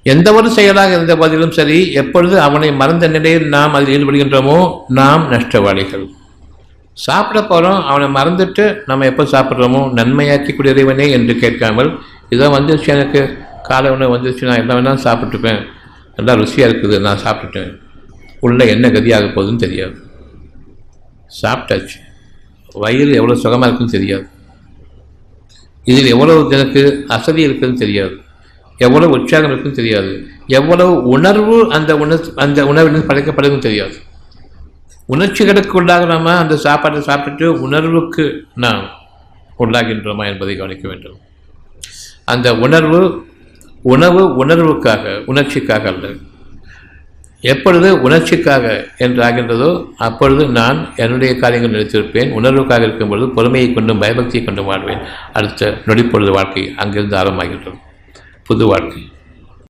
எந்த ஒரு செயலாக இருந்த போதிலும் சரி, எப்பொழுது அவனை மறந்த நிலையில் நாம் அதில் ஈடுபடுகின்றோமோ நாம் நஷ்டவாளிகள். சாப்பிட போகிறோம், அவனை மறந்துட்டு நம்ம எப்போ சாப்பிட்றோமோ நன்மையாக்கக்கூடிய இறைவனே என்று கேட்காமல், இதோ வந்துருச்சு எனக்கு காலை உணவு வந்துருச்சு, நான் என்ன வேணாலும் சாப்பிட்டுப்பேன், நல்லா ருசியாக இருக்குது, நான் சாப்பிட்டுட்டேன், உள்ள என்ன கதியாக போகுதுன்னு தெரியாது. சாப்பிட்டாச்சு, வயிறு எவ்வளோ சுகமாக இருக்குன்னு தெரியாது, இதில் எவ்வளவு எனக்கு அசதி இருக்குதுன்னு தெரியாது, எவ்வளவு உற்சாகம் இருக்குன்னு தெரியாது, எவ்வளவு உணர்வு அந்த உணர்விலிருந்து படைக்கப்படுதுன்னு தெரியாது. உணர்ச்சிகளுக்கு உள்ளாகிறோமா அந்த சாப்பாட்டை சாப்பிட்டுட்டு உணர்வுக்கு நாம் உள்ளாகின்றோமா என்பதை கவனிக்க வேண்டும். அந்த உணவு உணர்வுக்காக, உணர்ச்சிக்காக அல்ல. எப்பொழுது உணர்ச்சிக்காக என்று ஆகின்றதோ அப்பொழுது நான் என்னுடைய காரியங்கள் நினைத்திருப்பேன். உணர்வுக்காக இருக்கும் பொழுது பொறுமையை கொண்டும் பயபக்தியை கொண்டும் வாழ்வேன். அடுத்த நொடிப்பொழுது வாழ்க்கை அங்கிருந்து ஆரம்பமாகின்றது, புது வாழ்க்கை.